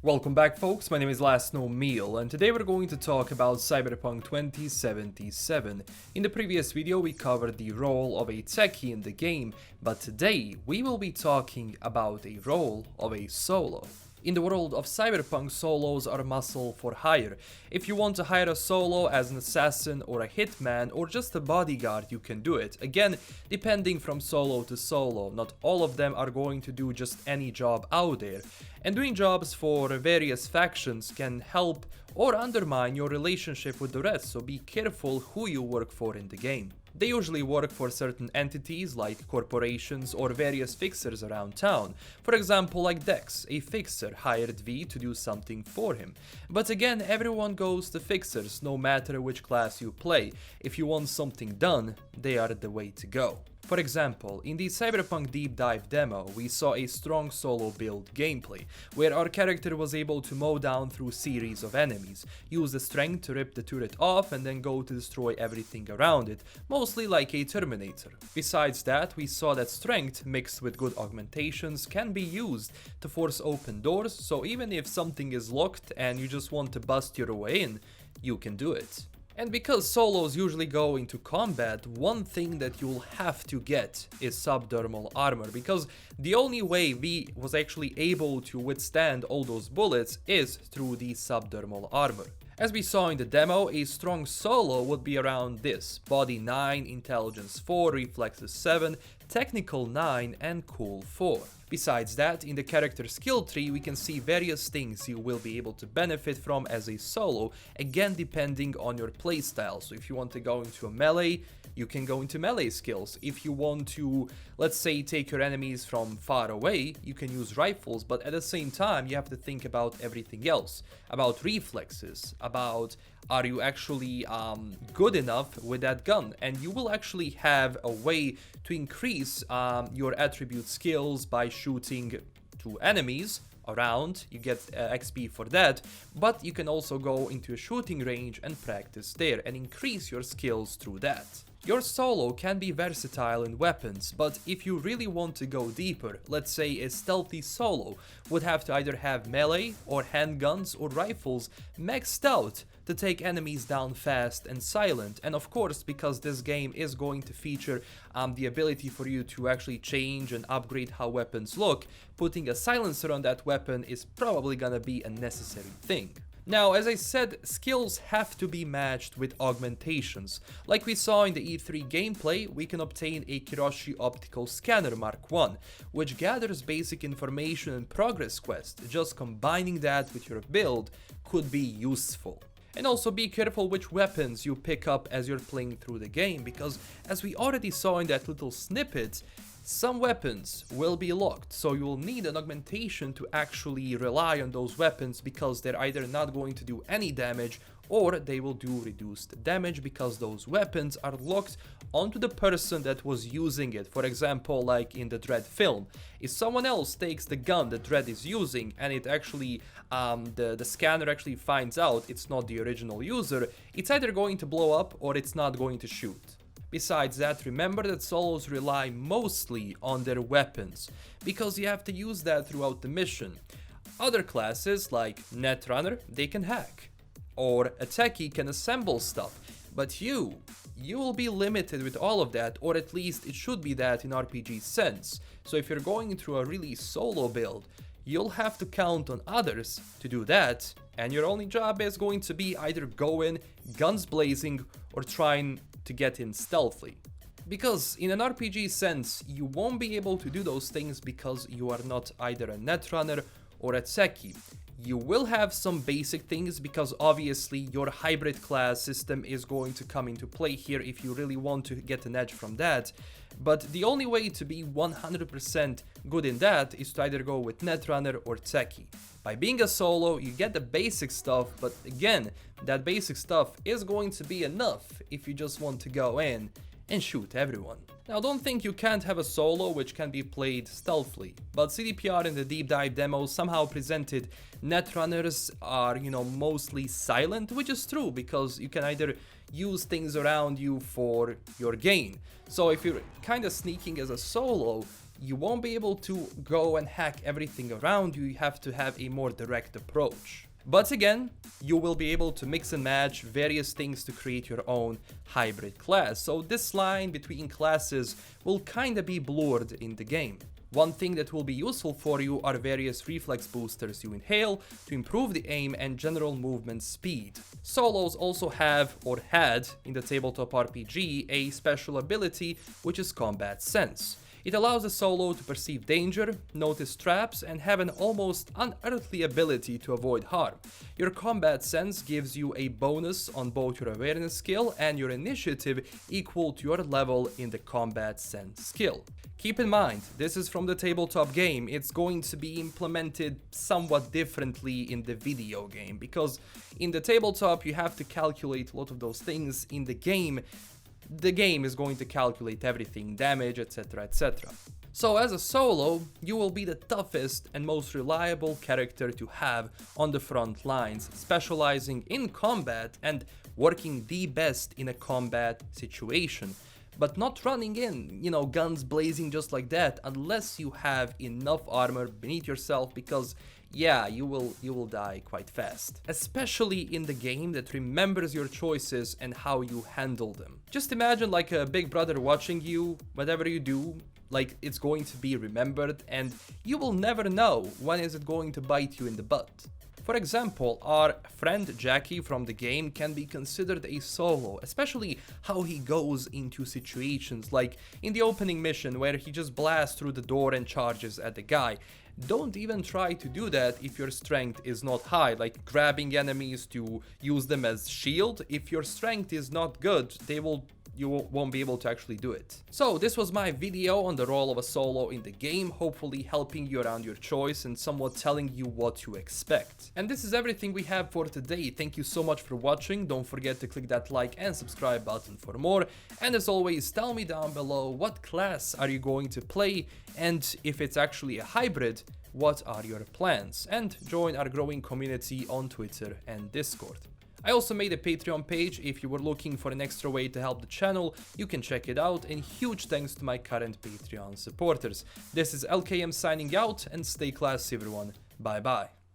Welcome back, folks. My name is LastKnownMeal, and today we're going to talk about Cyberpunk 2077. In the previous video, we covered the role of a techie in the game, but today we will be talking about a role of a solo. In the world of Cyberpunk, solos are muscle for hire. If you want to hire a solo as an assassin or a hitman or just a bodyguard, you can do it. Again, depending from solo to solo, not all of them are going to do just any job out there. And doing jobs for various factions can help or undermine your relationship with the rest, so be careful who you work for in the game. They usually work for certain entities like corporations or various fixers around town. For example, like Dex, a fixer hired V to do something for him. But again, everyone goes to fixers no matter which class you play. If you want something done, they are the way to go. For example, in the Cyberpunk Deep Dive demo, we saw a strong solo build gameplay, where our character was able to mow down through series of enemies, use the strength to rip the turret off and then go to destroy everything around it, mostly like a Terminator. Besides that, we saw that strength mixed with good augmentations can be used to force open doors, so even if something is locked and you just want to bust your way in, you can do it. And because solos usually go into combat, one thing that you'll have to get is subdermal armor, because the only way V was actually able to withstand all those bullets is through the subdermal armor. As we saw in the demo, a strong solo would be around this: body 9, intelligence 4, reflexes 7, technical 9 and cool 4. Besides that, in the character skill tree we can see various things you will be able to benefit from as a solo, again depending on your playstyle. So if you want to go into a melee, you can go into melee skills. If you want to, let's say, take your enemies from far away, you can use rifles, but at the same time you have to think about everything else, about reflexes, about are you actually good enough with that gun, and you will actually have a way to increase your attribute skills by shooting to enemies around. You get XP for that, but you can also go into a shooting range and practice there and increase your skills through that. Your solo can be versatile in weapons, but if you really want to go deeper, let's say a stealthy solo would have to either have melee or handguns or rifles maxed out to take enemies down fast and silent. And of course, because this game is going to feature the ability for you to actually change and upgrade how weapons look, putting a silencer on that weapon is probably gonna be a necessary thing. Now, as I said, skills have to be matched with augmentations. Like we saw in the E3 gameplay, we can obtain a Kiroshi Optical Scanner Mark 1, which gathers basic information and progress quest. Just combining that with your build could be useful. And also be careful which weapons you pick up as you're playing through the game, because as we already saw in that little snippet, some weapons will be locked, so you will need an augmentation to actually rely on those weapons, because they're either not going to do any damage or they will do reduced damage because those weapons are locked onto the person that was using it. For example, like in the Dread film, if someone else takes the gun that Dread is using and it actually the scanner actually finds out it's not the original user, it's either going to blow up or it's not going to shoot. Besides that, remember that solos rely mostly on their weapons, because you have to use that throughout the mission. Other classes like Netrunner, they can hack, or a techie can assemble stuff, but you will be limited with all of that, or at least it should be that in RPG sense. So if you're going through a really solo build, you'll have to count on others to do that, and your only job is going to be either go in guns blazing or trying to get in stealthily. Because in an RPG sense, you won't be able to do those things because you are not either a netrunner or a techie. You will have some basic things, because obviously your hybrid class system is going to come into play here if you really want to get an edge from that. But the only way to be 100% good in that is to either go with netrunner or techie. By being a solo, you get the basic stuff, but again, that basic stuff is going to be enough if you just want to go in and shoot everyone. Now, don't think you can't have a solo which can be played stealthily, but CDPR in the deep dive demo somehow presented netrunners are, mostly silent, which is true, because you can either use things around you for your gain. So if you're kind of sneaking as a solo, you won't be able to go and hack everything around you. You have to have a more direct approach. But again, you will be able to mix and match various things to create your own hybrid class. So this line between classes will kinda be blurred in the game. One thing that will be useful for you are various reflex boosters you inhale to improve the aim and general movement speed. Solos also have, or had, in the tabletop RPG, a special ability which is Combat Sense. It allows the solo to perceive danger, notice traps, and have an almost unearthly ability to avoid harm. Your combat sense gives you a bonus on both your awareness skill and your initiative equal to your level in the combat sense skill. Keep in mind, this is from the tabletop game. It's going to be implemented somewhat differently in the video game, because in the tabletop you have to calculate a lot of those things. In the game is going to calculate everything, damage, etc, etc. So as a solo, you will be the toughest and most reliable character to have on the front lines, specializing in combat and working the best in a combat situation. But not running in, guns blazing just like that, unless you have enough armor beneath yourself, because yeah, you will die quite fast. Especially in the game that remembers your choices and how you handle them. Just imagine like a big brother watching you, whatever you do, like it's going to be remembered, and you will never know when is it going to bite you in the butt. For example, our friend Jackie from the game can be considered a solo, especially how he goes into situations like in the opening mission where he just blasts through the door and charges at the guy. Don't even try to do that if your strength is not high, like grabbing enemies to use them as shield. If your strength is not good, you won't be able to actually do it. So this was my video on the role of a solo in the game, hopefully helping you around your choice and somewhat telling you what to expect. And this is everything we have for today. Thank you so much for watching. Don't forget to click that like and subscribe button for more. And as always, tell me down below what class are you going to play, and if it's actually a hybrid, what are your plans? And join our growing community on Twitter and Discord. I also made a Patreon page. If you were looking for an extra way to help the channel, you can check it out, and huge thanks to my current Patreon supporters. This is LKM signing out, and stay classy everyone. Bye bye.